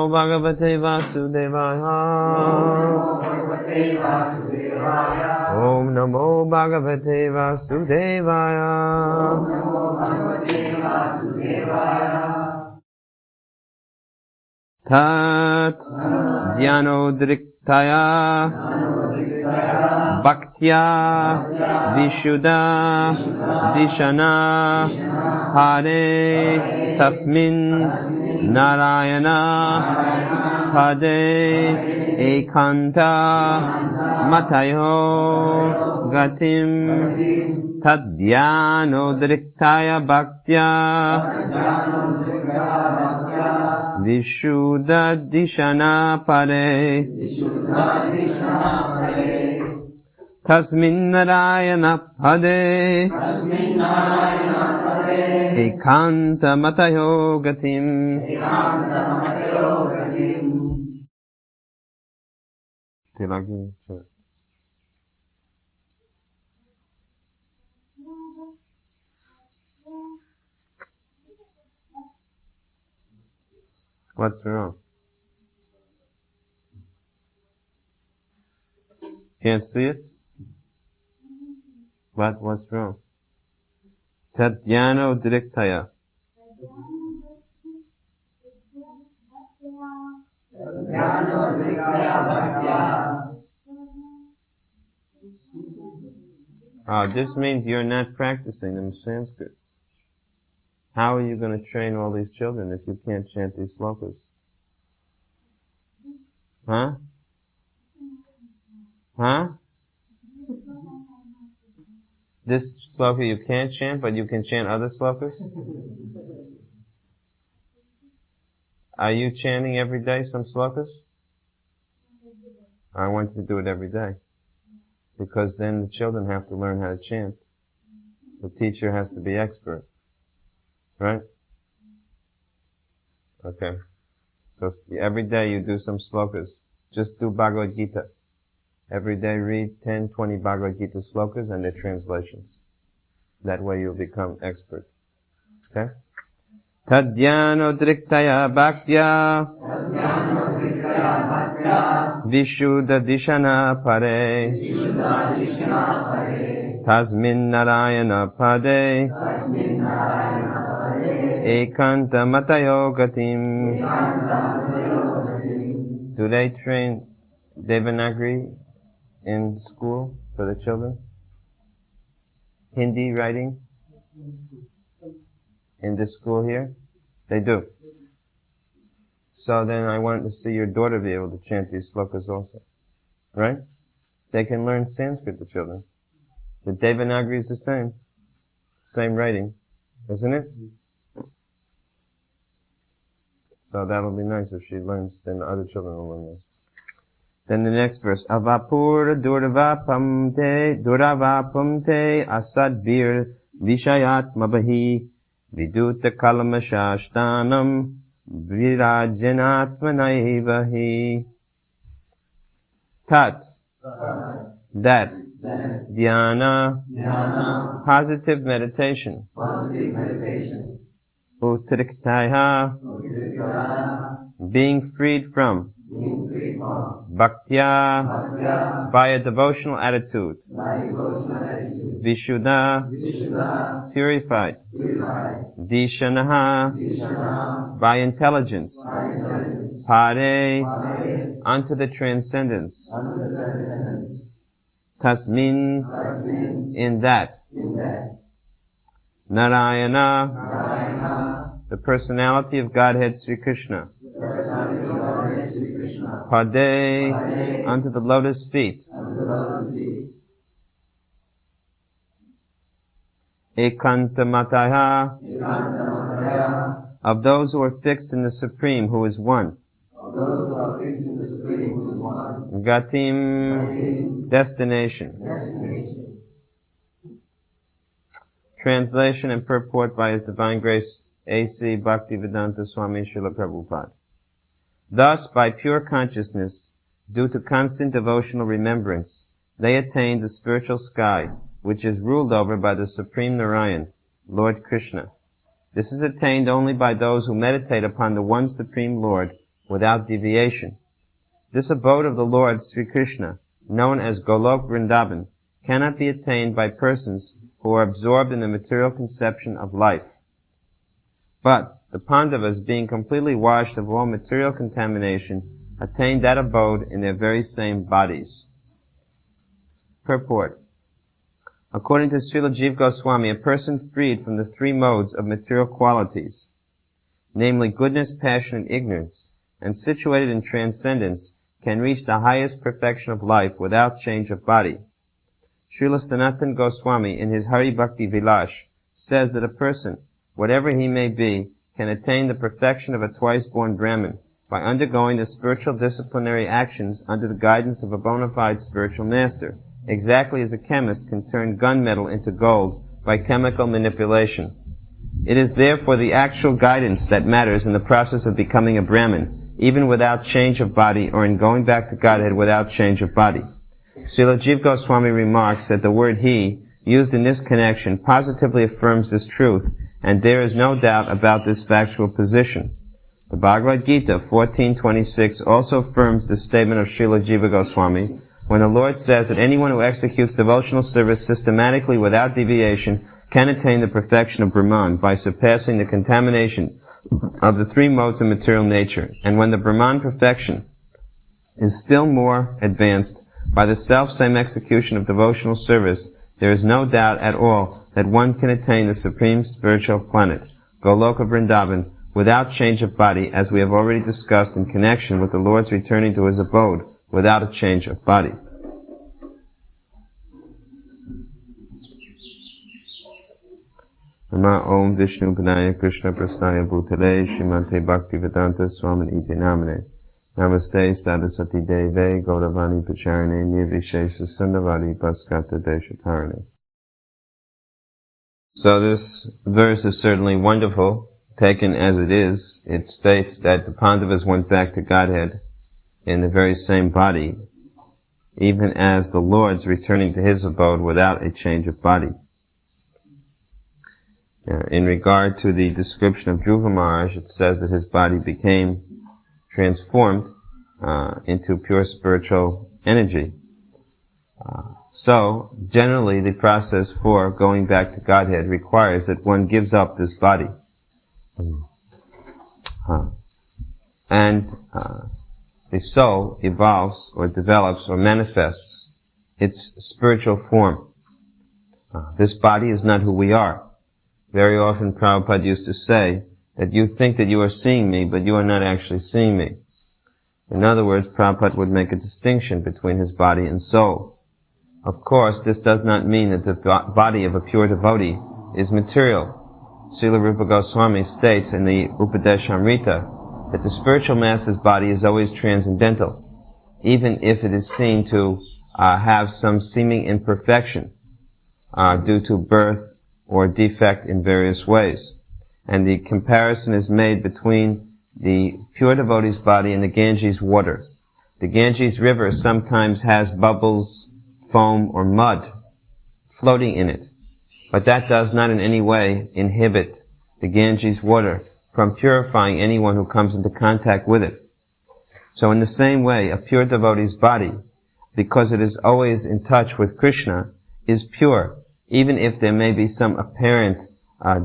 Bhagavate Vasudevaya. Om Namo Bhagavate Vasudevaya. Tat Dhyanodriktaya Bhaktya Vishuddha Dishana Hare Tasmin Narayana Pade Ekanta Matayo Gatim Tadyanodriktaya Bhaktya Vishuddha Dishana Pare Tasmin Narayana Pade Ekanta Matayo Gatim. What's wrong? Can't see it? What's wrong? Tadyanodriktaya. This means you're not practicing in Sanskrit. How are you going to train all these children if you can't chant these slokas? Huh? Huh? This sloka you can't chant, but you can chant other slokas? Are you chanting every day some slokas? I want you to do it every day. Because then the children have to learn how to chant. The teacher has to be expert. Right? Okay. So every day you do some slokas. Just do Bhagavad Gita. Every day read 10, 20 Bhagavad Gita slokas and their translations. That way you'll become expert. Okay? Tadyanodriktaya bhaktya Vishuddha Dishana Pare Tasmin Narayana Pade Ekanta Matayo Gatim. Do they train Devanagari in school for the children? Hindi writing? In this school here? They do. So then I want to see your daughter be able to chant these slokas also. Right? They can learn Sanskrit, the children. The Devanagari is the same. Same writing. Isn't it? So that'll be nice if she learns, then the other children will learn this. Then the next verse. Avapura duravapamte asadvir vishayat mabahi viduta kalamashashtanam virajanatmanaivahi. Tat. That. Dhyana. Positive meditation. Utriktaya. Being freed from. Bhaktya. By a devotional attitude. Vishuddha. Purified. Dishanaha. By intelligence. Pare. Unto the transcendence. Tasmin. In that. Narayana. The personality of Godhead Sri Krishna. Pade. Unto the lotus feet. Ekantamataya. Of those who are fixed in the Supreme, who is one. Gatim. Destination. Translation and purport by His Divine Grace A.C. Bhaktivedanta Swami Srila Prabhupada. Thus, by pure consciousness, due to constant devotional remembrance, they attain the spiritual sky, which is ruled over by the Supreme Narayan, Lord Krishna. This is attained only by those who meditate upon the one Supreme Lord without deviation. This abode of the Lord Sri Krishna, known as Golok Vrindavan, cannot be attained by persons who are absorbed in the material conception of life. But the Pandavas, being completely washed of all material contamination, attained that abode in their very same bodies. Purport. According to Srila Jiva Goswami, a person freed from the three modes of material qualities, namely goodness, passion, and ignorance, and situated in transcendence, can reach the highest perfection of life without change of body. Srila Sanatana Goswami, in his Hari Bhakti Vilash, says that a person, whatever he may be, can attain the perfection of a twice-born Brahmin by undergoing the spiritual disciplinary actions under the guidance of a bona fide spiritual master, exactly as a chemist can turn gunmetal into gold by chemical manipulation. It is therefore the actual guidance that matters in the process of becoming a Brahmin, even without change of body, or in going back to Godhead without change of body. Srila Jiva Goswami remarks that the word he, used in this connection, positively affirms this truth, and there is no doubt about this factual position. The Bhagavad Gita 14:26 also affirms the statement of Srila Jiva Goswami, when the Lord says that anyone who executes devotional service systematically without deviation can attain the perfection of Brahman by surpassing the contamination of the three modes of material nature. And when the Brahman perfection is still more advanced by the self-same execution of devotional service, there is no doubt at all that one can attain the supreme spiritual planet, Goloka Vrindavan, without change of body, as we have already discussed in connection with the Lord's returning to his abode without a change of body. Nama Om Vishnu Padaya Krishna Prasnaya Bhutale Shrimate Bhaktivedanta Swami Iti Namane Namaste Sadasati Deve Gauravani Pacharane Nirvishesha Sundavadi Paskata Deshatarane. So this verse is certainly wonderful. Taken as it is, it states that the Pandavas went back to Godhead in the very same body, even as the Lord's returning to his abode without a change of body. In regard to the description of Dhruva Maharaj, it says that his body became transformed into pure spiritual energy. So, generally, the process for going back to Godhead requires that one gives up this body. And the soul evolves or develops or manifests its spiritual form. This body is not who we are. Very often Prabhupada used to say that you think that you are seeing me, but you are not actually seeing me. In other words, Prabhupada would make a distinction between his body and soul. Of course, this does not mean that the body of a pure devotee is material. Srila Rupa Goswami states in the Upadeshamrita that the spiritual master's body is always transcendental, even if it is seen to have some seeming imperfection due to birth or defect in various ways. And the comparison is made between the pure devotee's body and the Ganges water. The Ganges river sometimes has bubbles, foam, or mud floating in it, but that does not in any way inhibit the Ganges water from purifying anyone who comes into contact with it. So in the same way, a pure devotee's body, because it is always in touch with Krishna, is pure, even if there may be some apparent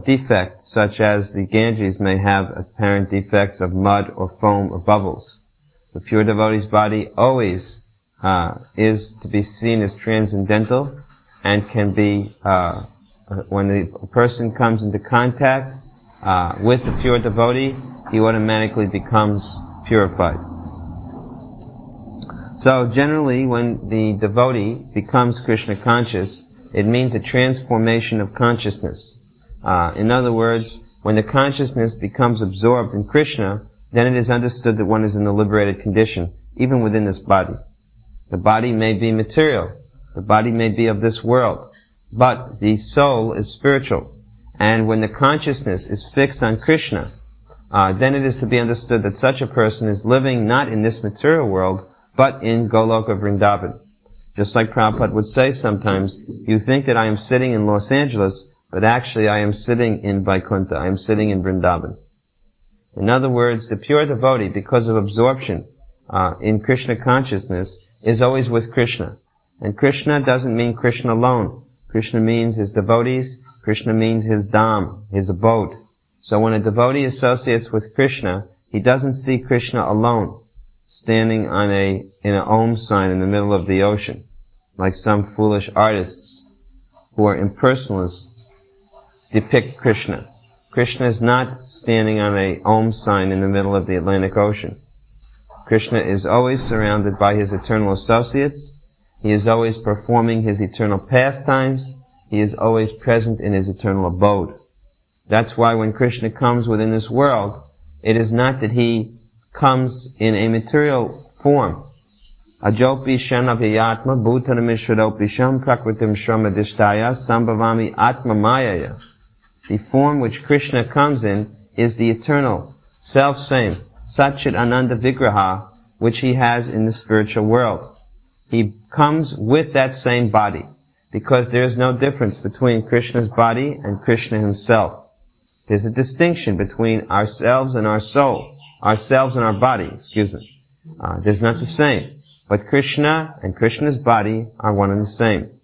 defect, such as the Ganges may have apparent defects of mud or foam or bubbles. The pure devotee's body always is to be seen as transcendental and can be, when the person comes into contact with the pure devotee, he automatically becomes purified. So generally, when the devotee becomes Krishna conscious, it means a transformation of consciousness. In other words, when the consciousness becomes absorbed in Krishna, then it is understood that one is in the liberated condition, even within this body. The body may be material, the body may be of this world, but the soul is spiritual. And when the consciousness is fixed on Krishna, then it is to be understood that such a person is living not in this material world, but in Goloka Vrindavan. Just like Prabhupada would say sometimes, you think that I am sitting in Los Angeles, but actually I am sitting in Vaikuntha, I am sitting in Vrindavan. In other words, the pure devotee, because of absorption in Krishna consciousness, is always with Krishna. And Krishna doesn't mean Krishna alone. Krishna means his devotees. Krishna means his dham, his abode. So when a devotee associates with Krishna, he doesn't see Krishna alone, standing in an Om sign in the middle of the ocean, like some foolish artists who are impersonalists depict Krishna. Krishna is not standing on a Om sign in the middle of the Atlantic Ocean. Krishna is always surrounded by his eternal associates. He is always performing his eternal pastimes. He is always present in his eternal abode. That's why when Krishna comes within this world, it is not that he comes in a material form. Ajopi shanavayatma bhutanamishradopi sham prakritim shramadishtaya sambhavami atma mayaya. The form which Krishna comes in is the eternal, self-same, Satchit Ananda Vigraha, which he has in the spiritual world. He comes with that same body, because there is no difference between Krishna's body and Krishna himself. There's a distinction between ourselves and our soul, ourselves and our body, There's not the same. But Krishna and Krishna's body are one and the same.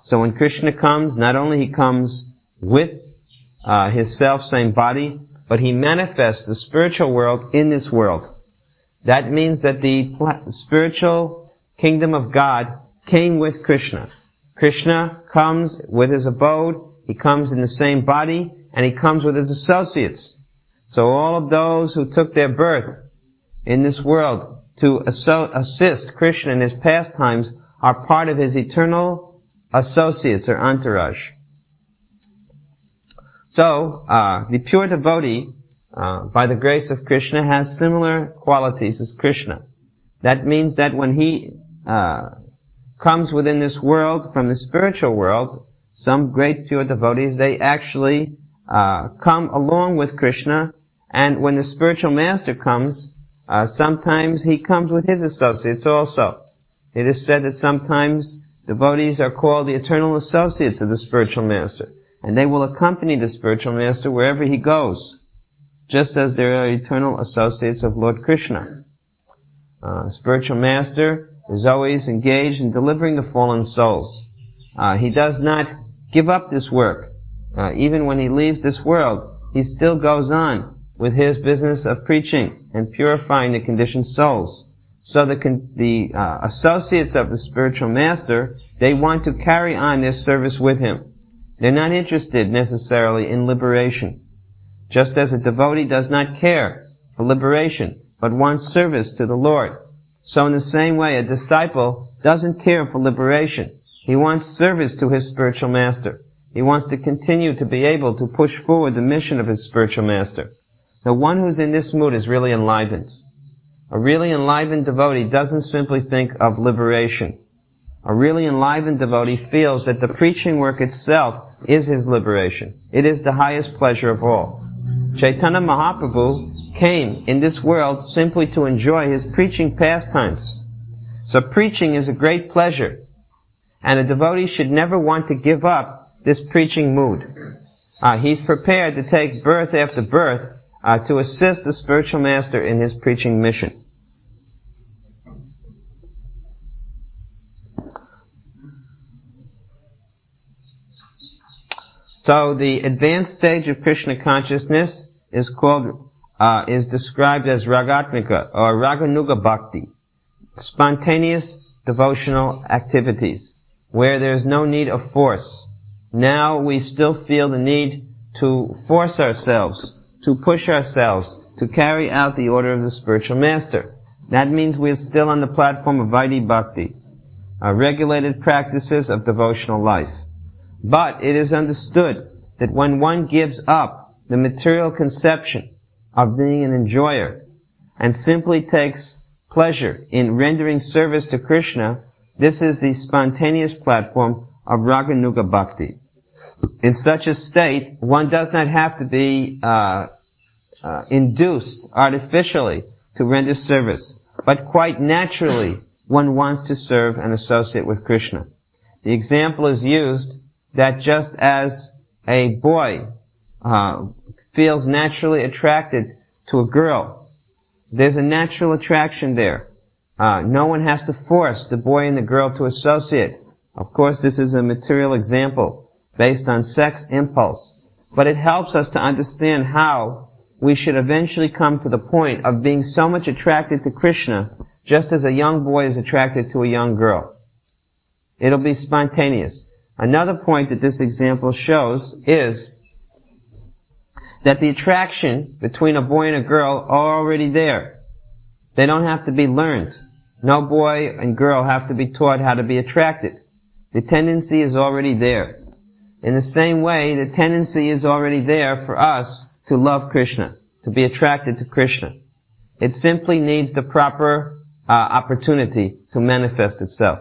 So when Krishna comes, not only he comes with his self-same body, but he manifests the spiritual world in this world. That means that the spiritual kingdom of God came with Krishna. Krishna comes with his abode, he comes in the same body, and he comes with his associates. So all of those who took their birth in this world to assist Krishna in his pastimes are part of his eternal associates or entourage. So, the pure devotee, by the grace of Krishna, has similar qualities as Krishna. That means that when he comes within this world from the spiritual world, some great pure devotees, they actually come along with Krishna, and when the spiritual master comes, sometimes he comes with his associates also. It is said that sometimes devotees are called the eternal associates of the spiritual master, and they will accompany the spiritual master wherever he goes, just as there are eternal associates of Lord Krishna. Spiritual master is always engaged in delivering the fallen souls. He does not give up this work. Even when he leaves this world, he still goes on with his business of preaching and purifying the conditioned souls. So the associates of the spiritual master, they want to carry on their service with him. They're not interested necessarily in liberation. Just as a devotee does not care for liberation, but wants service to the Lord. So in the same way, a disciple doesn't care for liberation. He wants service to his spiritual master. He wants to continue to be able to push forward the mission of his spiritual master. The one who's in this mood is really enlivened. A really enlivened devotee doesn't simply think of liberation. A really enlivened devotee feels that the preaching work itself is his liberation. It is the highest pleasure of all. Chaitanya Mahaprabhu came in this world simply to enjoy his preaching pastimes. So preaching is a great pleasure. And a devotee should never want to give up this preaching mood. He's prepared to take birth after birth to assist the spiritual master in his preaching mission. So the advanced stage of Krishna consciousness is described as ragatmika or raganuga bhakti, spontaneous devotional activities, where there is no need of force. Now we still feel the need to force ourselves, to push ourselves, to carry out the order of the spiritual master. That means we're still on the platform of Vaidhi Bhakti, regulated practices of devotional life. But it is understood that when one gives up the material conception of being an enjoyer and simply takes pleasure in rendering service to Krishna, this is the spontaneous platform of Raganuga Bhakti. In such a state, one does not have to be induced artificially to render service, but quite naturally one wants to serve and associate with Krishna. The example is used that just as a boy feels naturally attracted to a girl. There's a natural attraction there. No one has to force the boy and the girl to associate. Of course, this is a material example based on sex impulse. But it helps us to understand how we should eventually come to the point of being so much attracted to Krishna, just as a young boy is attracted to a young girl. It'll be spontaneous. Another point that this example shows is that the attraction between a boy and a girl are already there. They don't have to be learned. No boy and girl have to be taught how to be attracted. The tendency is already there. In the same way, the tendency is already there for us to love Krishna, to be attracted to Krishna. It simply needs the proper opportunity to manifest itself.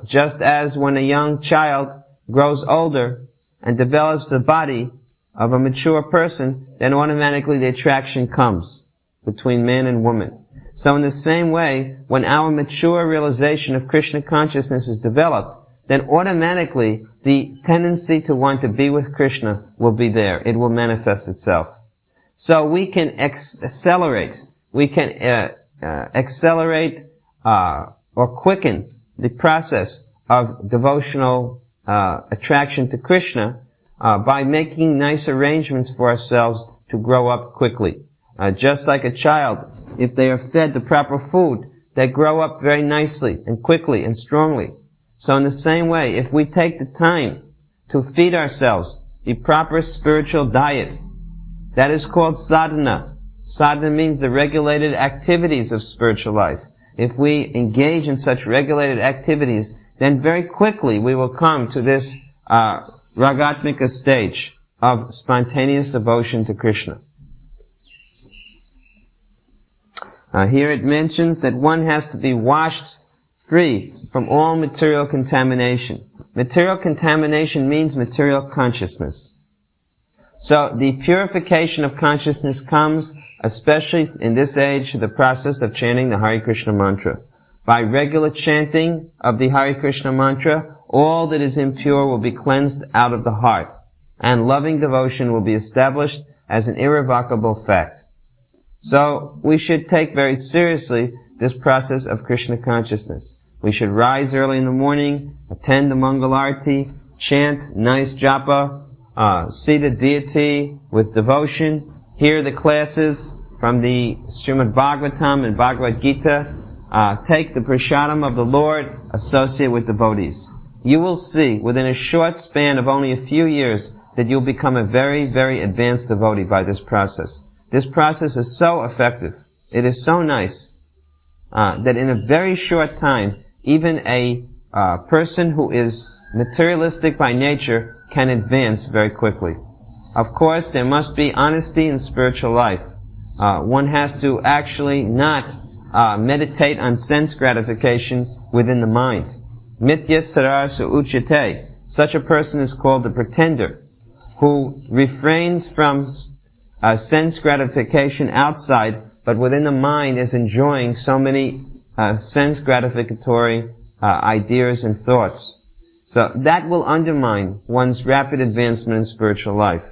Just as when a young child grows older and develops the body of a mature person, then automatically the attraction comes between man and woman. So in the same way, when our mature realization of Krishna consciousness is developed, then automatically the tendency to want to be with Krishna will be there. It will manifest itself. So we can accelerate or quicken the process of devotional attraction to Krishna by making nice arrangements for ourselves to grow up quickly. Just like a child, if they are fed the proper food, they grow up very nicely and quickly and strongly. So in the same way, if we take the time to feed ourselves the proper spiritual diet, that is called sadhana. Sadhana means the regulated activities of spiritual life. If we engage in such regulated activities, then very quickly we will come to this ragatmika stage of spontaneous devotion to Krishna. Here it mentions that one has to be washed free from all material contamination. Material contamination means material consciousness. So the purification of consciousness comes, especially in this age, through the process of chanting the Hare Krishna mantra. By regular chanting of the Hare Krishna mantra, all that is impure will be cleansed out of the heart, and loving devotion will be established as an irrevocable fact. So we should take very seriously this process of Krishna consciousness. We should rise early in the morning, attend the Mangal Arati, chant nice japa, see the deity with devotion, hear the classes from the Srimad Bhagavatam and Bhagavad Gita, take the prasadam of the Lord, associate with devotees. You will see within a short span of only a few years that you'll become a very, very advanced devotee by this process. This process is so effective. It is so nice that in a very short time, even a person who is materialistic by nature can advance very quickly. Of course, there must be honesty in spiritual life. One has to actually not meditate on sense gratification within the mind. Mithya sarasa uchate. Such a person is called the pretender, who refrains from sense gratification outside, but within the mind is enjoying so many sense gratificatory ideas and thoughts. So that will undermine one's rapid advancement in spiritual life.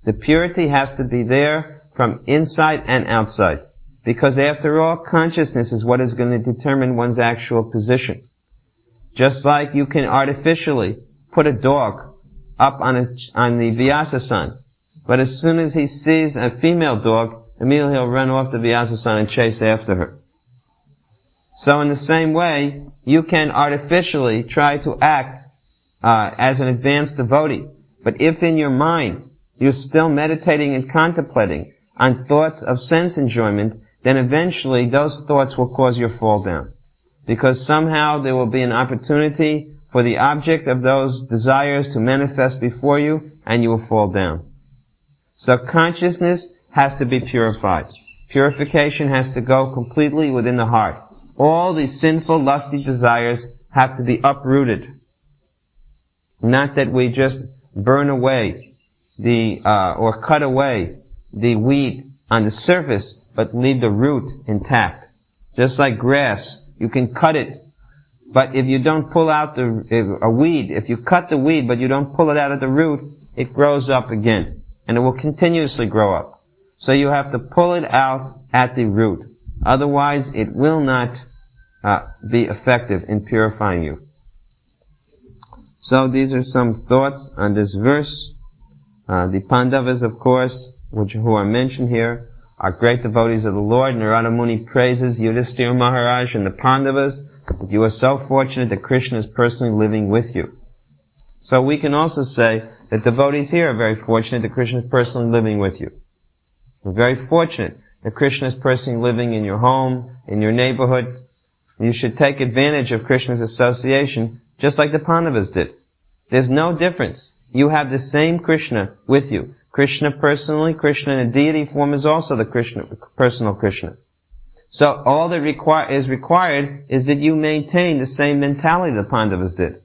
The purity has to be there from inside and outside, because after all, consciousness is what is going to determine one's actual position. Just like you can artificially put a dog up on the Vyasasana, but as soon as he sees a female dog, immediately he'll run off the Vyasasana and chase after her. So in the same way, you can artificially try to act as an advanced devotee. But if in your mind you're still meditating and contemplating on thoughts of sense enjoyment, then eventually those thoughts will cause your fall down. Because somehow there will be an opportunity for the object of those desires to manifest before you, and you will fall down. So consciousness has to be purified. Purification has to go completely within the heart. All these sinful, lusty desires have to be uprooted. Not that we just burn away or cut away the weed on the surface, but leave the root intact. Just like grass, you can cut it, but if you don't pull out a weed, if you cut the weed but you don't pull it out at the root, it grows up again, and it will continuously grow up. So you have to pull it out at the root. Otherwise, it will not be effective in purifying you. So these are some thoughts on this verse. The Pandavas, of course, who are mentioned here, are great devotees of the Lord. Narada Muni praises Yudhishthira Maharaj and the Pandavas that you are so fortunate that Krishna is personally living with you. So we can also say that devotees here are very fortunate that Krishna is personally living with you. We're very fortunate that Krishna is personally living in your home, in your neighborhood. You should take advantage of Krishna's association just like the Pandavas did. There's no difference. You have the same Krishna with you. Krishna personally, Krishna in a deity form is also the personal Krishna. So all that is required is that you maintain the same mentality the Pandavas did.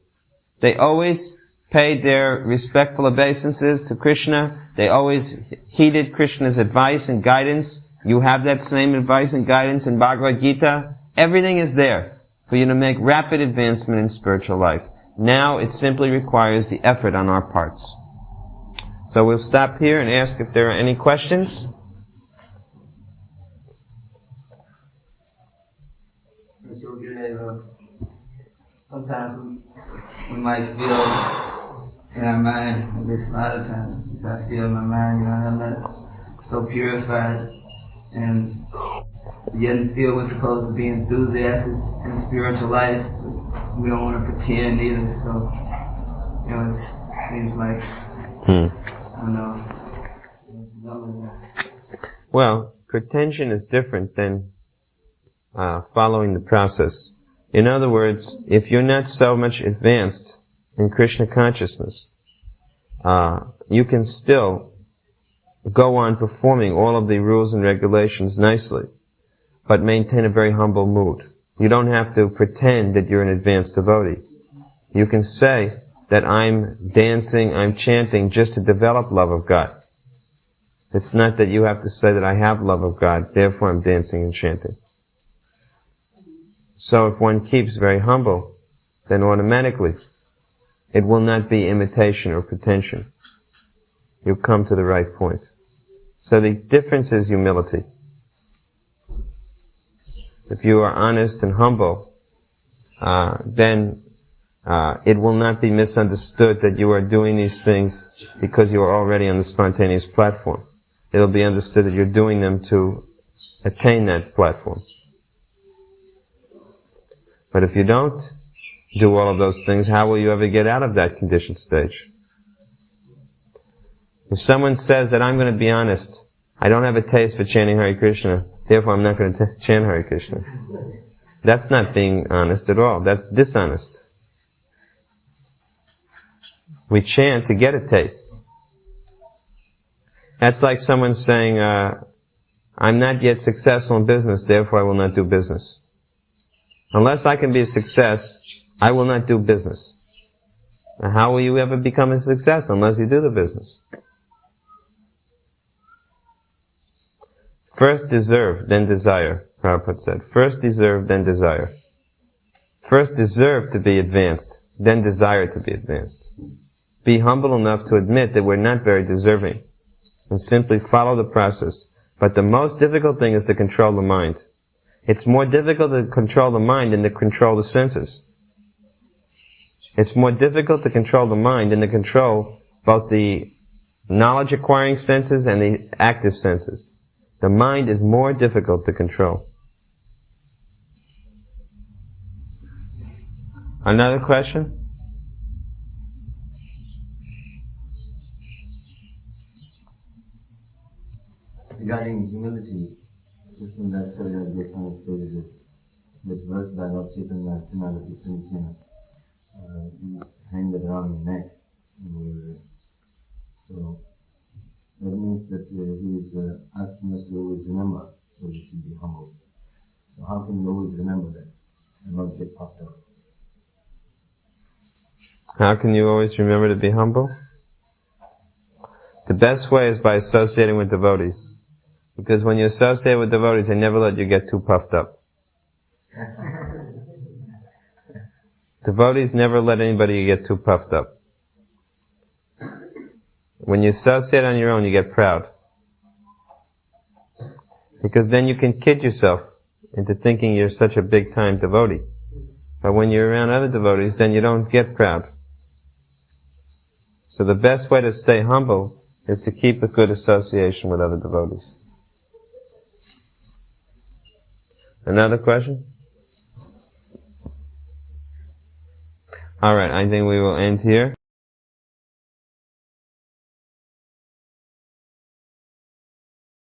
They always paid their respectful obeisances to Krishna. They always heeded Krishna's advice and guidance. You have that same advice and guidance in Bhagavad Gita. Everything is there for you to make rapid advancement in spiritual life. Now it simply requires the effort on our parts. So we'll stop here and ask if there are any questions. Sometimes we might feel in our mind, at least a lot of times, I feel in my mind, I'm not so purified, and yet and still we're supposed to be enthusiastic in spiritual life. We don't want to pretend either, so, it seems like, I don't know. Well, pretension is different than following the process. In other words, if you're not so much advanced in Krishna consciousness, you can still go on performing all of the rules and regulations nicely, but maintain a very humble mood. You don't have to pretend that you're an advanced devotee. You can say that I'm dancing, I'm chanting just to develop love of God. It's not that you have to say that I have love of God, therefore I'm dancing and chanting. So if one keeps very humble, then automatically it will not be imitation or pretension. You come to the right point. So the difference is humility. If you are honest and humble, then it will not be misunderstood that you are doing these things because you are already on the spontaneous platform. It will be understood that you're doing them to attain that platform. But if you don't do all of those things, how will you ever get out of that conditioned stage? If someone says that I'm going to be honest, I don't have a taste for chanting Hare Krishna, therefore I'm not going to chant Hare Krishna. That's not being honest at all. That's dishonest. We chant to get a taste. That's like someone saying, I'm not yet successful in business, therefore I will not do business. Unless I can be a success, I will not do business. Now, how will you ever become a success unless you do the business? First deserve, then desire, Prabhupada said. First deserve, then desire. First deserve to be advanced, then desire to be advanced. Be humble enough to admit that we're not very deserving, and simply follow the process. But the most difficult thing is to control the mind. It's more difficult to control the mind than to control the senses. It's more difficult to control the mind than to control both the knowledge-acquiring senses and the active senses. The mind is more difficult to control. Another question? Regarding humility, just in that study I just understood that verse by Lord Chaitanya, you hang it around your neck. So that means that he is asking us to always remember that we should be humble. So how can we always remember that and not get puffed up? How can you always remember to be humble? The best way is by associating with devotees. Because when you associate with devotees, they never let you get too puffed up. Devotees never let anybody get too puffed up. When you associate on your own, you get proud. Because then you can kid yourself into thinking you're such a big time devotee. But when you're around other devotees, then you don't get proud. So the best way to stay humble is to keep a good association with other devotees. Another question? Alright, I think we will end here.